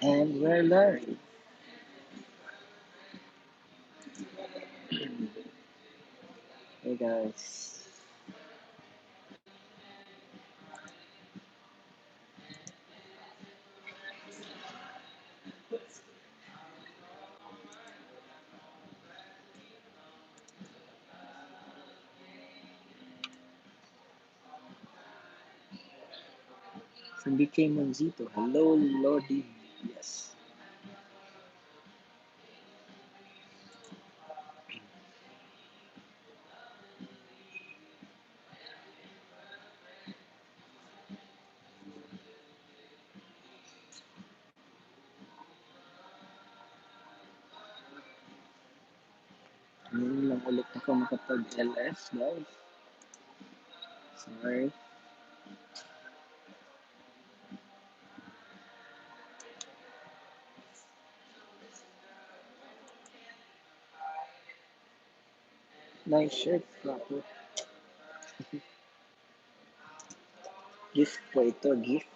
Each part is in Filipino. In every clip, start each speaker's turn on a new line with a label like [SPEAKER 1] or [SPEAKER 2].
[SPEAKER 1] And we're live. Hey guys. From BK Monzito. Hello, Lordy. Yes. Ngayon lang ulit ako makapag-LS, guys. Sorry. Nice shirt, proper. Gift po ito, gift.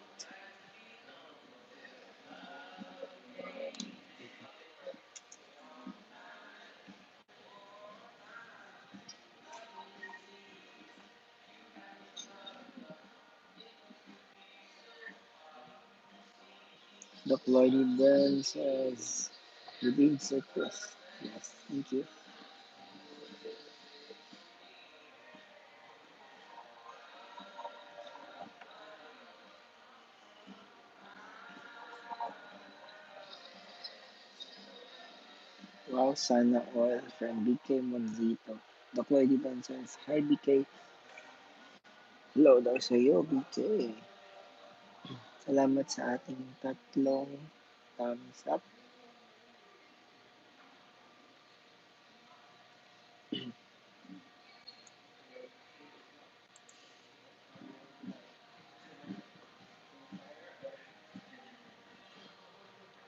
[SPEAKER 1] The Lordy Ben says, you being so Chris. Yes, thank you. Wow, sana all from BK Monzito. The Lordy Ben says, hi BK. Hello daw sa iyo, BK. Salamat sa ating tatlong thumbs up.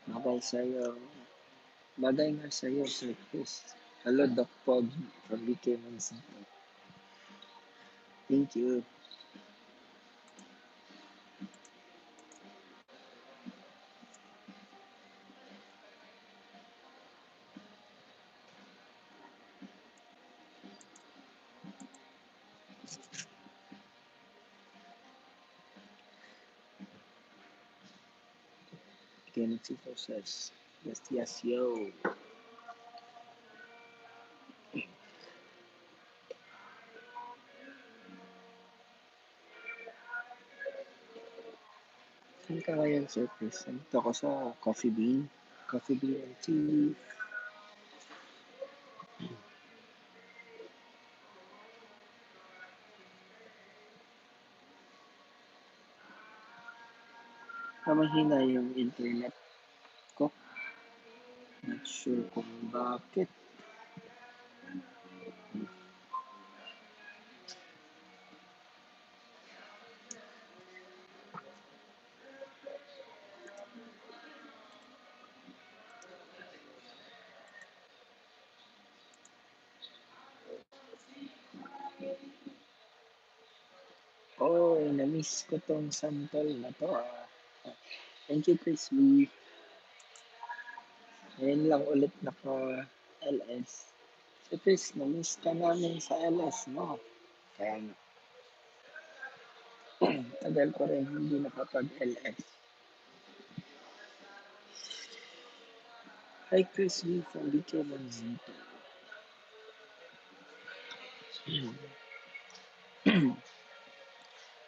[SPEAKER 1] Bagay sa'yo. Bagay nga sa'yo, Sir Chris. Hello, Doc Pog from BK Mansito. Thank you. BK Mansito says, yes, yes, yo. Saan ka ngayon, Sir Chris? Nandito ako sa Coffee Bean. Coffee Bean and Tea. Mahina yung internet ko. Not sure kung bakit. Oh, na-miss ko tong sample na to. Thank you, Chris B. Ngayon lang ulit naka-LS. So, Chris, na-miss ka namin sa LS mo. Kaya tagal ko rin hindi nakapag-LS. Hi, Chris B. from BK Manzito.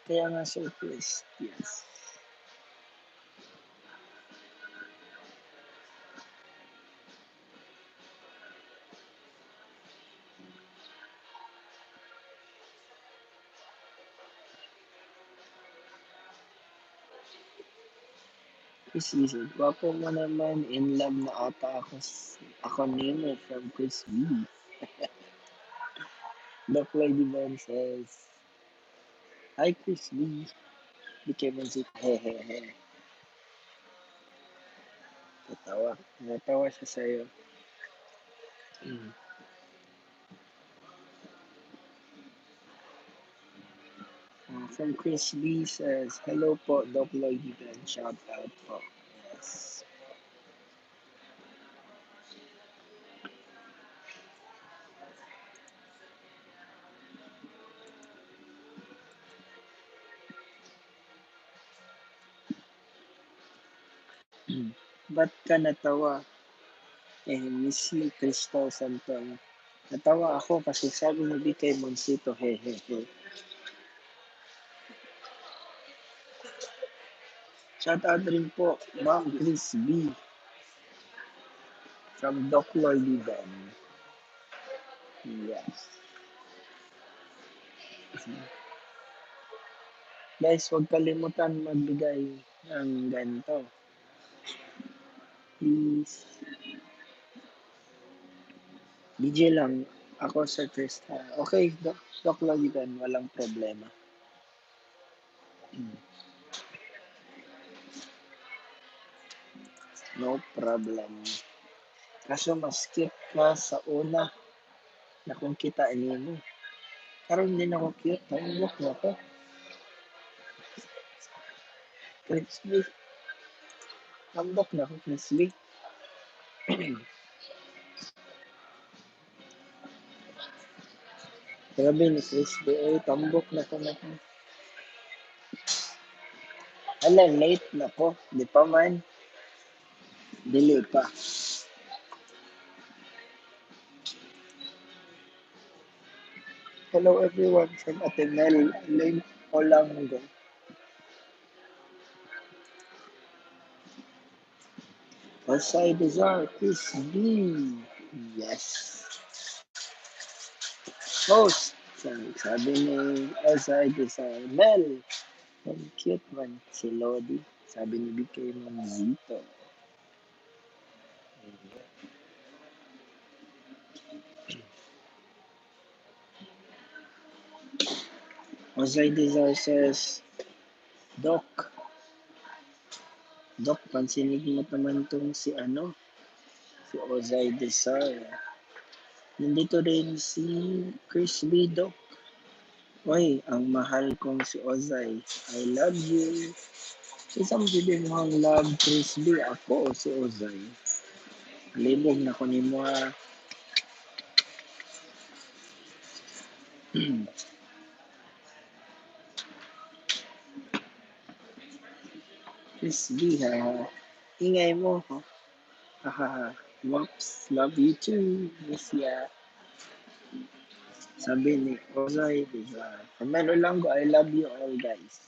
[SPEAKER 1] Kaya nga, Sir Chris, yes. Chris B. Gwapo mo naman, in love na ata ako nino from Chris B. Doc Lady Ben says, hi, Chris B. BK Manzito, hehehe. Natawa. Natawa siya sa'yo. From Chris B says, hello po, Doc Lloyd Ben. Shout out po. Yes. Ba't ka natawa? Miss you, Crystal Santol. Natawa ako kasi sabi ni BK Monsito, hehehe. Shout out rin po, Ma'am Chris B. From Doc Lolidan. Yes. Guys, huwag kalimutan magbigay ng ganito. Please. DJ lang. Ako sa Krista. Okay, Doc Lolidan, walang problema. No problem. Kaso mas cute ka sa una na kung kita mo. Karon din ako cute. Tambok na ko. Crispy. Tambok na ko, crispy. Grabe ni crispy. Ay, tambok na ko na ko. Ala, late na ko. Di pa man. Dili pa. Hello everyone from Atenel Lane Olango. Outside Desire, Chris B. Yes. Host. Sabi ni Outside Desire, Mel. Ang cute man si Lodi. Sabi ni BK Manzito. Outside Desire says, Doc, Doc, pansinin mo naman tong si si Ozay Desire. Nandito rin si Chris B. Doc. Oy, ang mahal kong si Ozay. I love you. Isang bibig mo ang love, Chris B. Ako o si Ozay. Libog na ko ni mo ha. Chris B ha. Ingay mo ha. Hahaha. Whoops. Love you too. Miss ya. Sabi ni Ozay, diba? Kamelo lang ko, I love you all guys.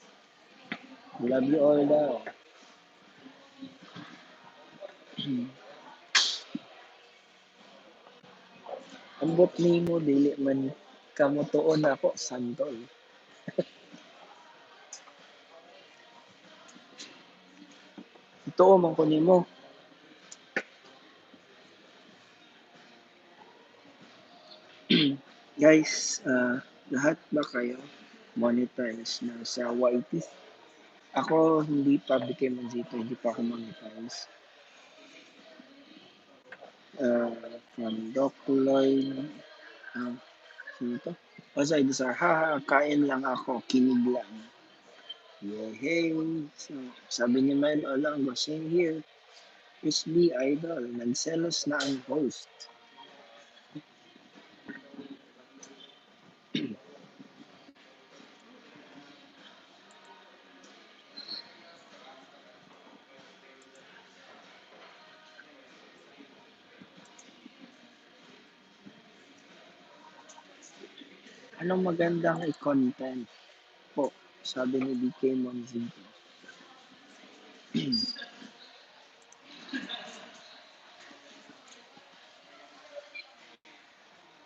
[SPEAKER 1] Love you all daw. Ambot ni mo, dili man kamutuon ako, santol. Ito man ko ni mo. Guys, lahat ba kayo monetize na sa YT? Ako hindi pa BK Manzito, hindi pa ako monetize. From Doc Lloyd, sino to? Ozay Desar, haha, kain lang ako, kinig lang. Yehey! So, sabi ni Mel Olango, same here. SB Idol, nagselos na ang host. Anong magandang i-content po? Sabi ni BK Monzito.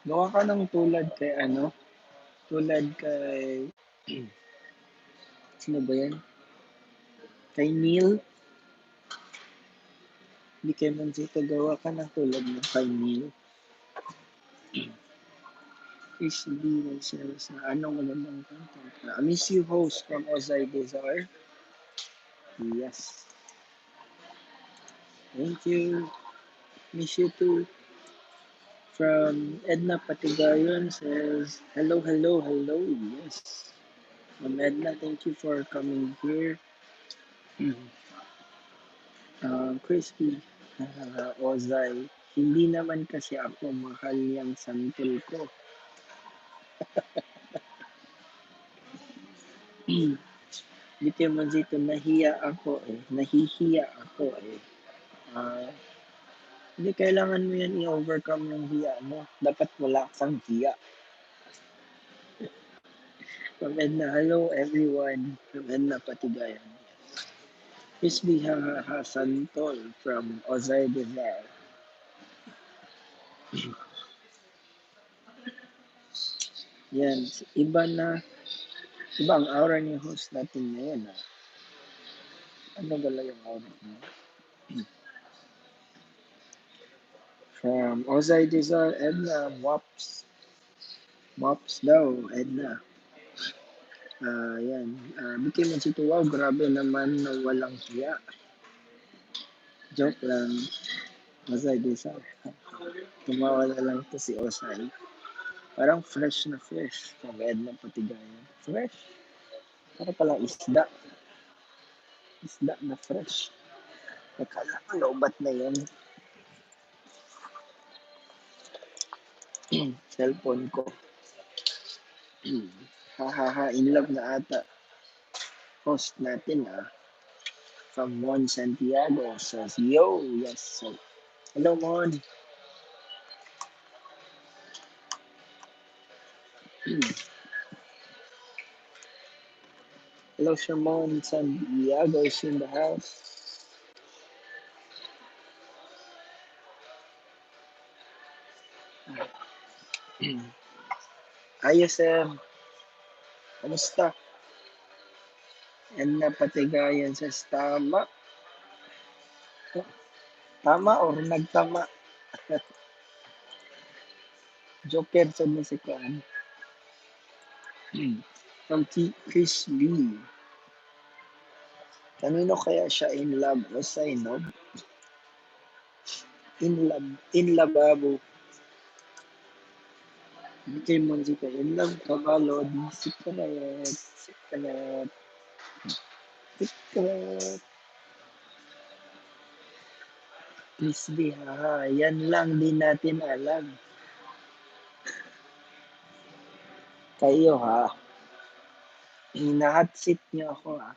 [SPEAKER 1] Gawa ka ng tulad kay tulad kay, sino ba yan? Kay Neil. BK Monzito, gawa ka ng tulad mo kay Neil. HB nagsasabi sa anong magandang content. I miss you host from Ozay Desar. Yes. Thank you. Miss you too. From Edna Patigayon says, hello, hello, hello. Yes. Edna, thank you for coming here. Crispy, Ozay. Hindi naman kasi ako mahal yung santol ko. Dito man dito, nahihiya ako eh. Ah, hindi kailangan mo yan i-overcome yung hiya mo. Dapat wala kang hiya. From Edna, hello everyone. From Edna Patigayan. Crispy Santol from Ozay Desire. Yan, iba ang aura ni host natin ngayon. Ha? Ano gala yung aura mo? From Ozay Desire, Edna, Mops daw, Edna. Yan. Bigay mo si Tuwaw, grabe naman na walang hiya. Joke lang. Ozay Desire. Tumawa na lang to si Ozay. Parang fresh na fresh. From Edna Patigayan. Fresh. Para palang isda. Isda na fresh. Akala ko lobat na yun. Cellphone ko. Hahaha, in love na ata. Host natin from Mon Santiago says, yo, yes. So, hello, Mon. Hello, Shamon Santiago is in the house. Ayos, sir. Kamusta? Yan na patigayan sa tama. Tama or nagtama? Joker sa musikaan. From Chris B. Kanino kaya siya in love o sa inog? In lababo. Bigay mo si in love ka ba, Lord? Secret. Secret. Secret. Chris B, haha. Yan lang din natin alam. Kayo, ha? Hina-hot seat niyo ako, ha?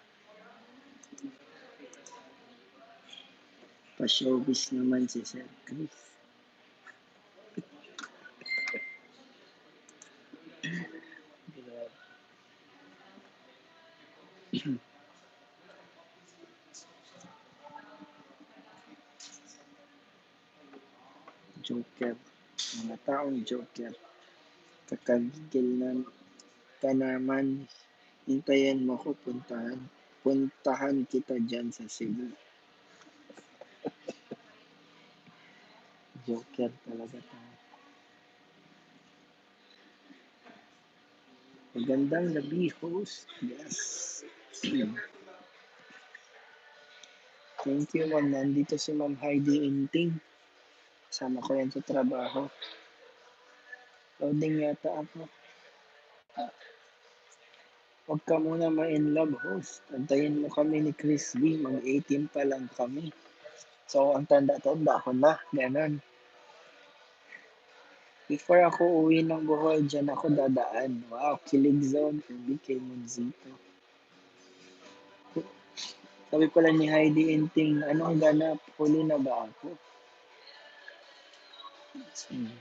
[SPEAKER 1] Pa-showbiz naman si Sir Chris. Joker. Mga taong Joker. Kakagigil na ka naman. Hintayin mo ko puntahan. Puntahan kita dyan sa Cebu. Joker talaga tayo. Magandang gabi, host. Yes. Thank you, ma'am. Nandito si Ma'am Heidi Inting. Kasama ko yan sa trabaho. Loading yata ako. Huwag ka muna ma-in-love, host. Antayin mo kami ni Chris B. Mag-18 pa lang kami. So, ang tanda-tanda ko na. Ganon. Before ako uwi ng Bohol, dyan ako dadaan. Wow, kilig zone from BK Monzito. Sabi pala ni Heidi Inting, anong ganap? Huli na ba ako? Hmm.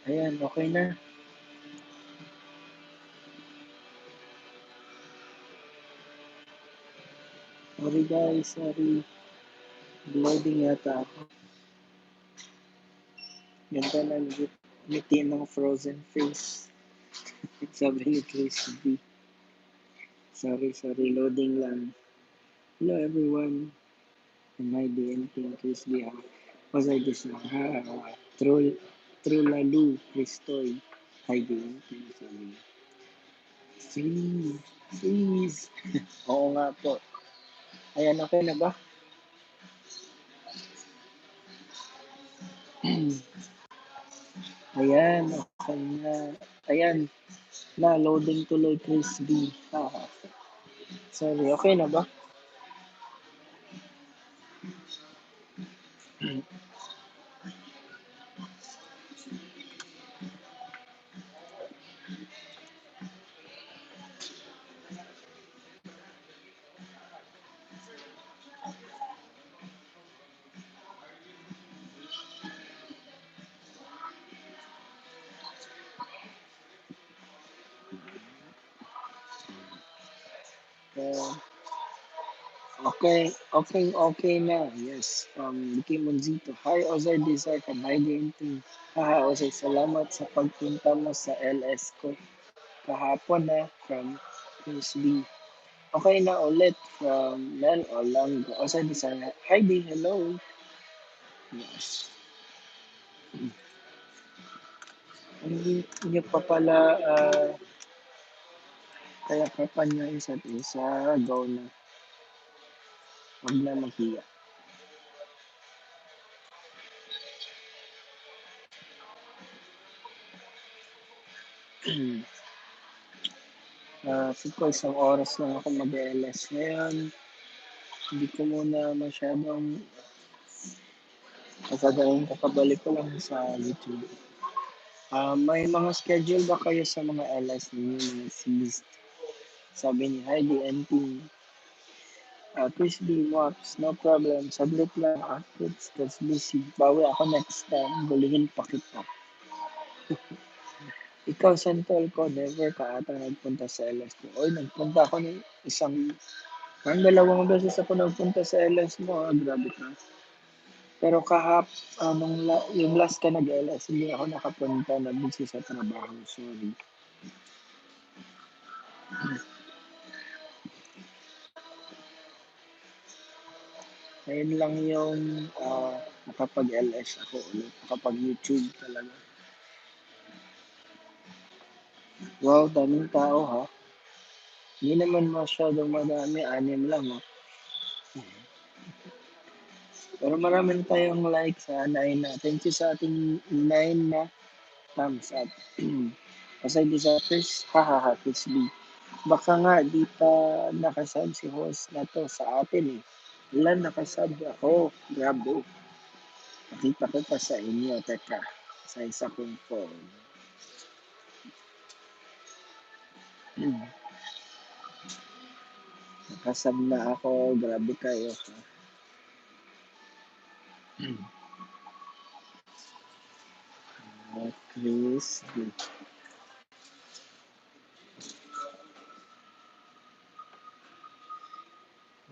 [SPEAKER 1] Ayan, okay na. Sorry guys, sorry. Loading yata ako. Ganda ng ngiti ng frozen face. Sabi ni Chris B. Sorry, loading lang. Hello everyone. Am I being Chris B? Was I this na? Trulalu, Kristoy. Hi, being sorry. Freeze. Oo nga po. Ayan, okay na ba? Ayan, okay na. Ayan, na loading tuloy Chris B. Sorry, okay na ba? Uh, okay na. Yes. Vicky Monzito. Hi, Ozar Desar from Hiding. Haha, Ozar, salamat sa pagpunta mo sa LS ko kahapon na from Chris B. Okay na ulit from Mel Olango. Ozar Desar. Hi, D. Hello. Yes. Hindi pa pala kaya kapan nyo isa't isa. Go na. Huwag na mahiya. Siguro isang oras lang ako mag-LS ngayon. Hindi ko muna masyadong kasagayin kakabalik ko lang sa YouTube. May mga schedule ba kayo sa mga LS ninyo, mga Cs? Sabi ni Heidi NP. Chris B. Mops, no problem. Saglit lang. That's busy. Bawi ako next time. Bulihin pa kita. Ikaw, Sentol ko, never ka ata nagpunta sa LS ko. Oy, nagpunta ako ng isang, parang dalawang beses ako nagpunta sa LS mo. Grabe ka. Pero yung last ka nag-LS, hindi ako nakapunta na busy sa trabaho. Sorry. Ngayon lang yung nakapag-LS ako ulit. Nakapag-YouTube talaga. Wow, daming tao ha. Hindi naman masyadong madami. 6 lang ha. Pero marami tayong like sa 9 na. Thank you sa ating 9 na thumbs up. Aside sa first, hahaha, Kids B. Baka nga di pa nakasab si host na to sa atin eh. Wala nakasab ako. Grabe. Nakita ko pa sa inyo. Teka, sa isa kong phone. Nakasab na ako. Grabe kayo. Chris.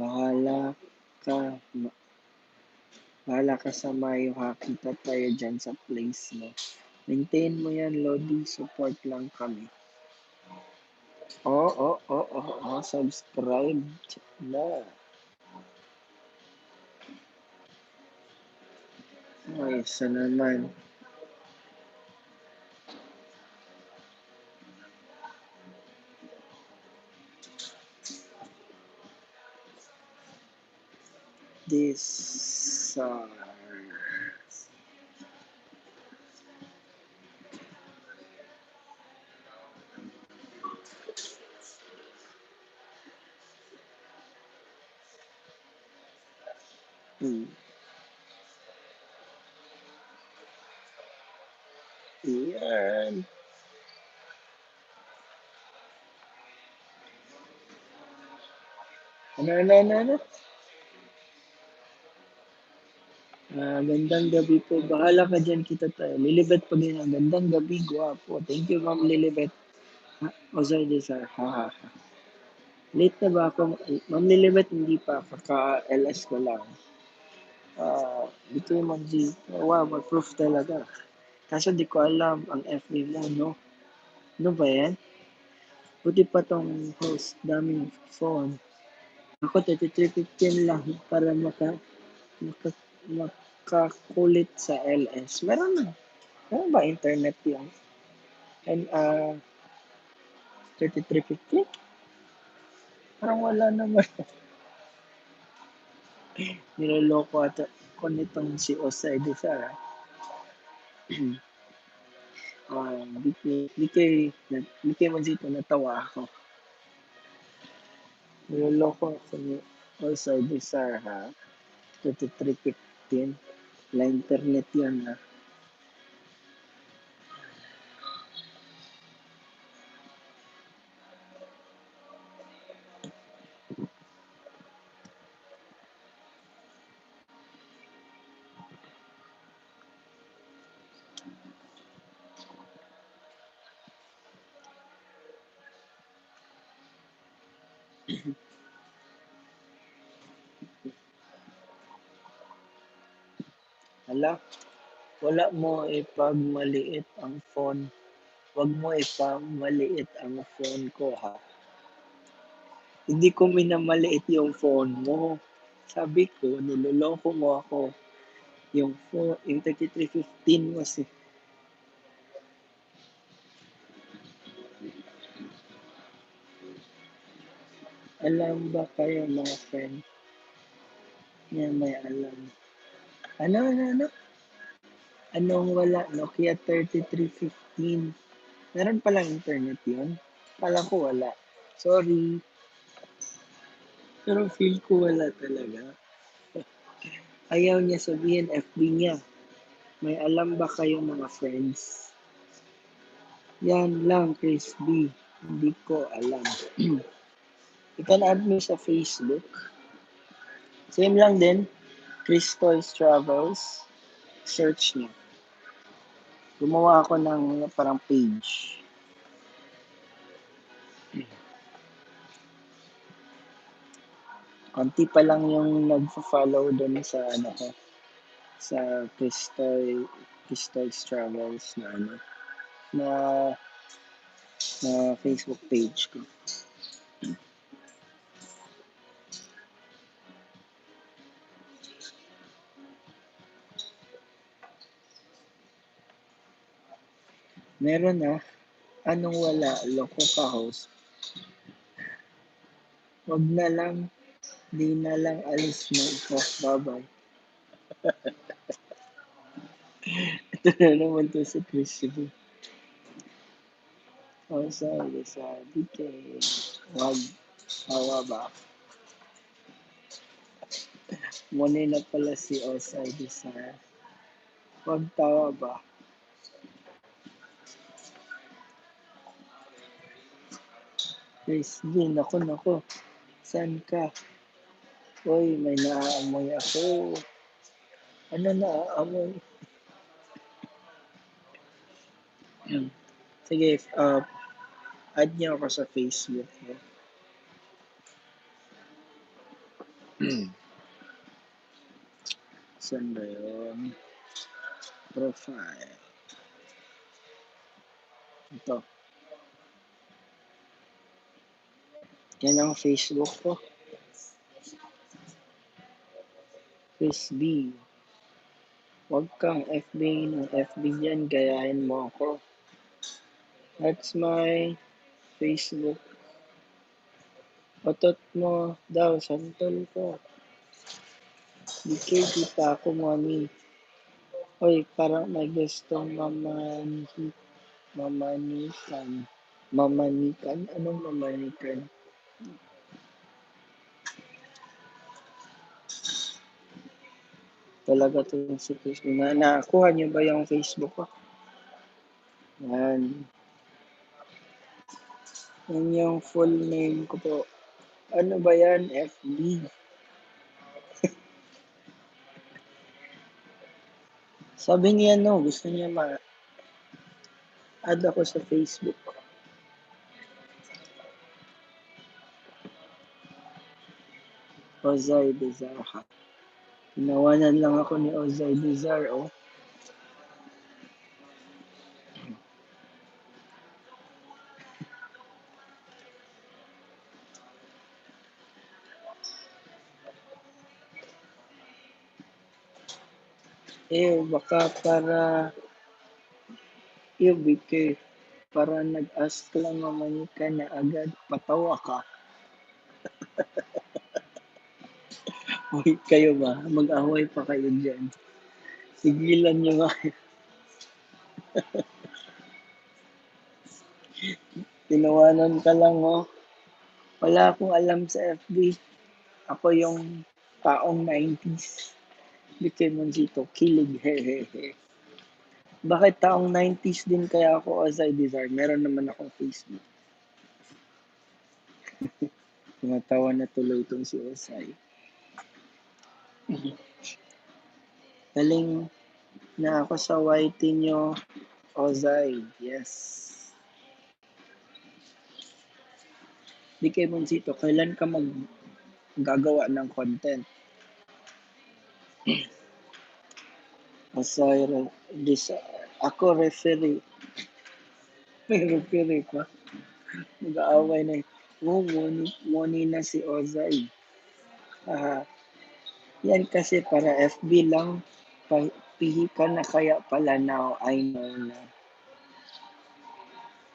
[SPEAKER 1] Bahala ka. Bahala ka sa Mayo ha. Kita tayo dyan sa place mo. Maintain mo yan, Lodi. Support lang kami. Subscribed na. Ay, isa naman. This yan. Ano? Gandang gabi po. Bahala ka dyan kita tayo. Lilibet pa din. Gandang gabi, guwapo. Thank you, Ma'am Lilibet. Ozay Desar. Ha, ha, ha. Late na ba ako? Ma'am Lilibet, hindi pa. Kaka-LS ko lang. Dito yung G. Wow, mag-proof talaga. Kaso di ko alam ang FB mo, no? Ano ba yan? Buti pa tong host. Daming phone. Ako, 3315 lang para maka, makakulit sa LS. Meron ba internet yung and 3350? Parang wala naman. Niloloko ata ko nitong si Osay de Sara. BK Manzito, natawa ako. Niloloko ako ni Osay Bizar ha. 23:15. La internet yan ha. Hala, wala mo ipagmaliit ang phone. Wag mo ipagmaliit ang phone ko ha. Hindi ko minamaliit yung phone mo. Sabi ko, niloloko mo ako. Yung phone, yung 3315 kasi. Alam ba kayo mga friend? Yan may alam. Ano? Anong wala? Nokia 3315. Meron palang internet yun? Kala ko wala. Sorry. Pero feel ko wala talaga. Ayaw niya sabihin FB niya. May alam ba kayo mga friends? Yan lang, Chris B. Hindi ko alam. You can add me sa Facebook. Same lang din. Chris Toys Travels. Search niyo. Gumawa ako ng parang page. Konti pa lang yung nagfo-follow doon sa ano ko, sa Crystal Travels na ano, na, na Facebook page ko. Meron na, anong wala, loko ka host. Wag na lang, di na lang alis mo ito. Bye-bye. Ito na naman to sa Chris B. O sabi kay, wag, hawa ba? Muna na pala si Osay Desire. Wag tawa ba? Chris B, nako. Saan ka? Uy, may naaamoy ako. Ano naaamoy? Sige, add niyo ako sa Facebook. Saan ba yun? Profile. Ito. Yan ang Facebook ko. Chris B. Huwag kang FB ng FB dyan. Gayahin mo ako. That's my Facebook. Otot mo daw, santol ko. Di pa ako mami. Uy, parang may gustong mamanikan. Mamanikan? Anong mamanikan? Talaga to si Facebook. Nakuha niyo ba yung Facebook ko? Yan. Yan yung full name ko po. Ano ba yan? FB. Sabi niya no, gusto niya ma-add ako sa Facebook. Ozay Bizar ha. Tinawanan lang ako ni Ozay Bizar, oh. Baka BK, para nag-ask lang naman ka na agad, patawa ka. Uy, kayo ba? Mag-away pa kayo dyan. Sigilan nyo nga. Tinawanan ka lang, oh. Wala akong alam sa FB. Ako yung taong 90s. Bigay mo dito, kilig, hehehe. Bakit taong 90s din kaya ako as I desire? Meron naman akong Facebook. Tumatawa na tuloy itong si Osay. Galing na ako sa YT nyo, Ozay. Yes. Di kay Monsito, kailan ka gagawa ng content? Ozay, ako referee. May referee pa. Mag-aaway na. Oh, money na si Ozay. Ah, yan kasi para FB lang. Pihi ka na kaya pala now. I know na.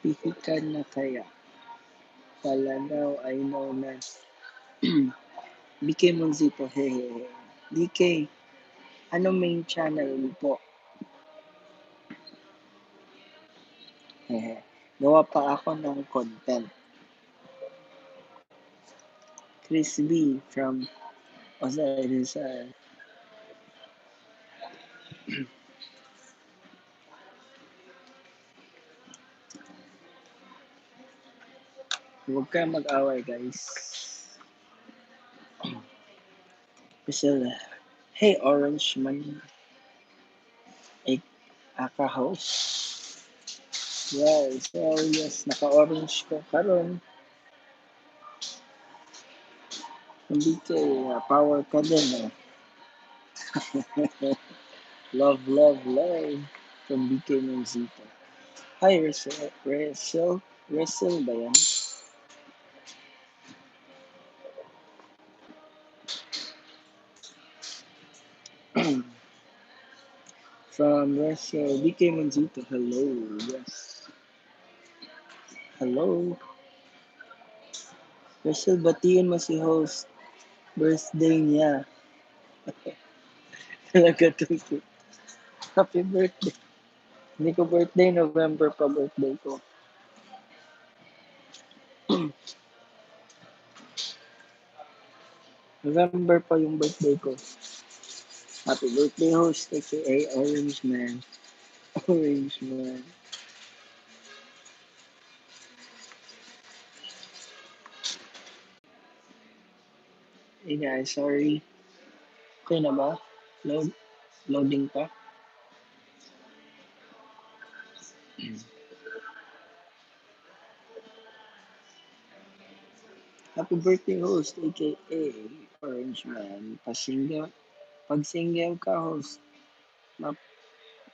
[SPEAKER 1] Pihi ka na kaya pala now. I know na. BK Monzito, hehehe. BK, ano main channel mo po? Hehe. Gawa pa ako ng content. Chris B from Osiris. Huwag kayo mag-away, guys. Kasi, hey, Orange Man. Eh, aka-host. Yes, so yes, naka-orange ko karon. Hindi kay power ka din. Love, love, love. From BK Monzito. Hi, Russell. Russell ba yan? From Russell. BK Monzito. Hello. Yes. Hello. Russell, batiin mo si host. Birthday niya. Talaga to. Happy birthday. Hindi ko birthday, November pa birthday ko. November pa yung birthday ko. Happy birthday host, aka Orange Man. Orange Man. Hey guys, sorry. Okay na ba? Loading pa? Happy birthday host, aka Orange Man. Pag single ka host,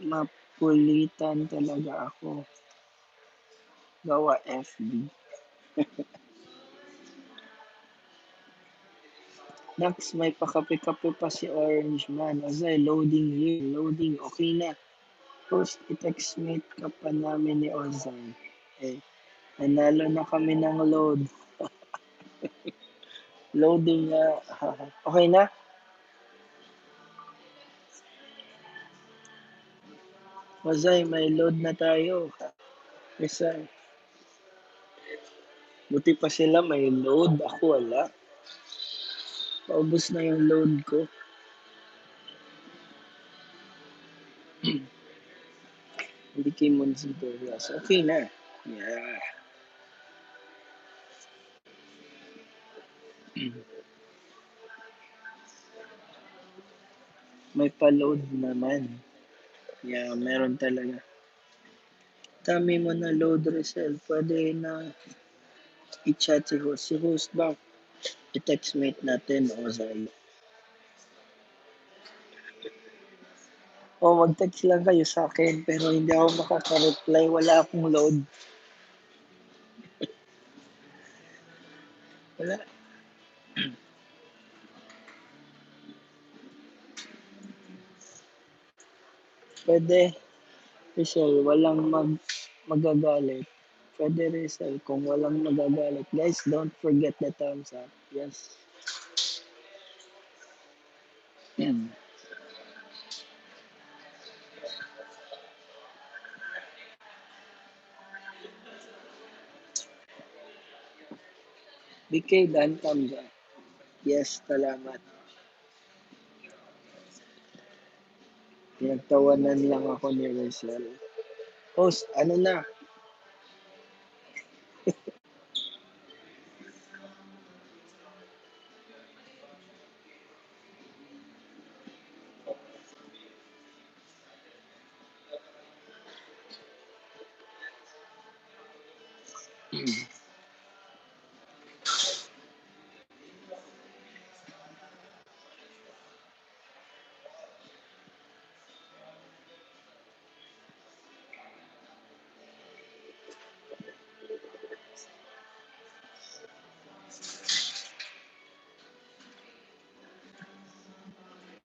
[SPEAKER 1] mapulitan talaga ako. Gawa FB. Next, may pakape-kape pa si Orange Man. Azay, loading here. Loading. Okay na. Post, i-text mate ka pa namin ni Ozay. Eh, nanalo na kami ng load. Loading nga. Okay na? Ozay, may load na tayo. Kasi, buti pa sila may load. Ako wala. Paubos na yung load ko. Hindi kay Monsito. Yes. Okay na. Yeah. May pa-load naman. Yeah, meron talaga. Dami mo na load resell. Pwede na i-chat si host. Si host ba? I-text mate natin o Zay. O mag-text lang kayo sa akin pero hindi ako makaka-reply. Wala akong load. Wala. Pwede. Rizal, walang magagalit. Pwede Rizal kung walang magagalit. Guys, don't forget the thumbs up. Yes. Yan. BK Dantam dyan. Yes, salamat. Pinagtawanan lang ako ni Rachel. Host, ano na?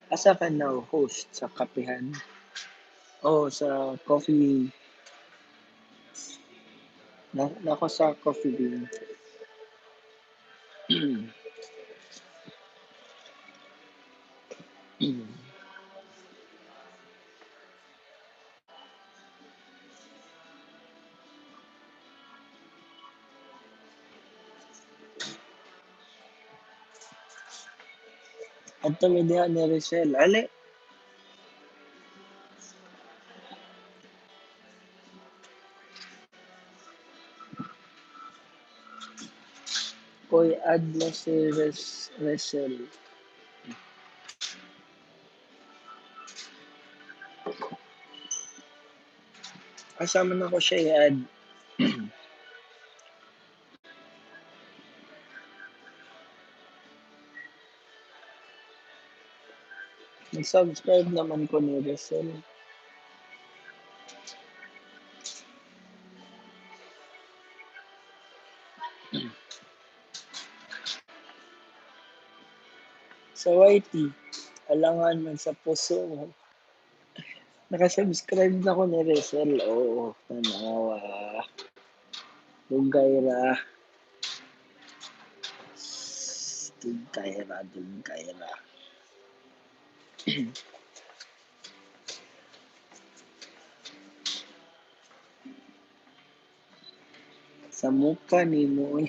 [SPEAKER 1] Asa ka now, host? Sa kapihan? Oh, sa coffee. Nako sa coffee bean. At tumidihan ni Rachel. Ale, koy add mo si Rachel. Kasama na ko siya i-add. Nag-subscribe naman ko ni Rachel. Sa YT, alangan man sa puso mo. Nakasubscribe na ko ni Rachel. Oo, tanawa. Dugay ra. Dugay ra, dugay ra. Sa mukha ni mo.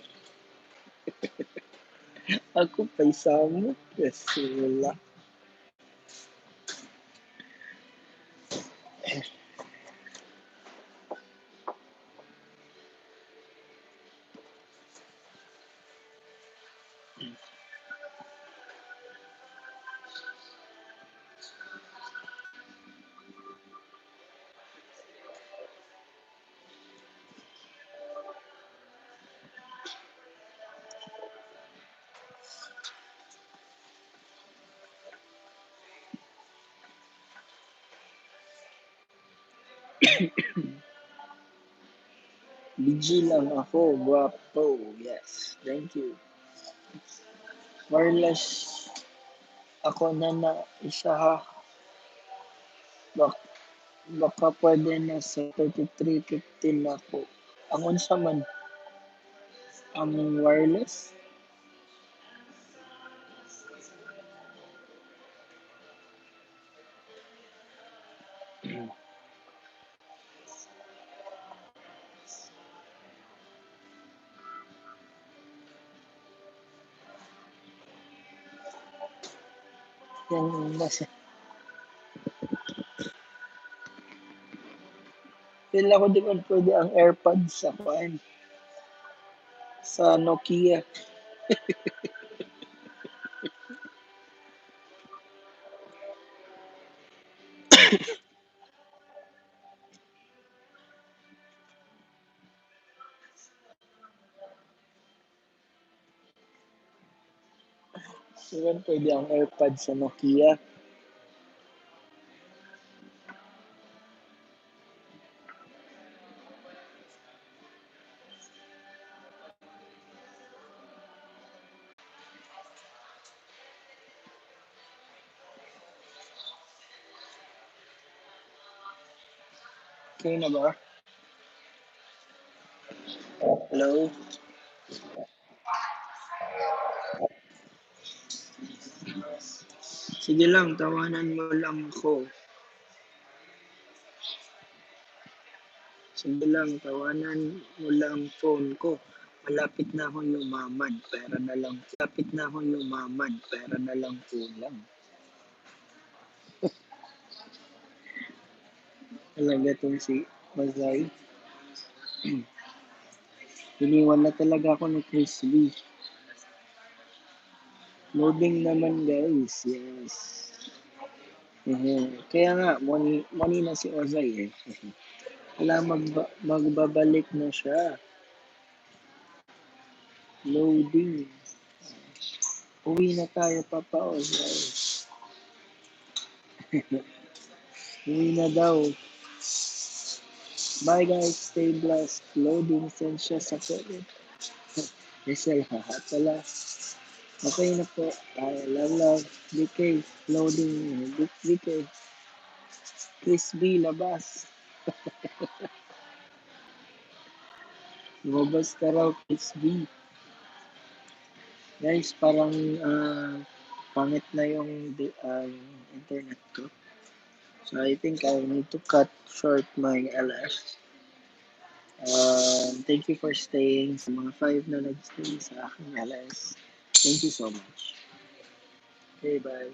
[SPEAKER 1] Ako pa'y samot. Kasi wala. BG lang ako. Guwapo. Yes. Thank you. Wireless ako na na isa ha. Bak baka pwede na sa 3315 ako. Ang unsa man ang wireless. Yan nasa. Feel ako di man pwede ang AirPods sa kuan sa Nokia. Di man pwede ang AirPods sa Nokia. Okay na ba? Hello? Sige lang, tawanan mo lang ako. Sige lang, tawanan mo lang phone ko. Malapit na akong yumamad, pera na lang. Malapit na akong yumamad, pera na lang kulang. Talaga tong si Mazay. Iniwan na talaga ako ni Crispy. Loading naman guys, yes. Kaya nga, money na si Ozay eh. Wala magbabalik na siya. Loading. Uwi na tayo, Papa Ozay. Uwi na daw. Bye guys, stay blessed. Loading, send siya sa pwede. Yes, lahat pala. Okay na po. Love. BK, loading. BK, Crispy, labas. Lumabas ka raw, Crispy. Guys, parang pangit na yung internet ko. So I think I need to cut short my LS. Thank you for staying sa mga 5 na nag-stay sa aking LS. Thank you so much. Okay, bye.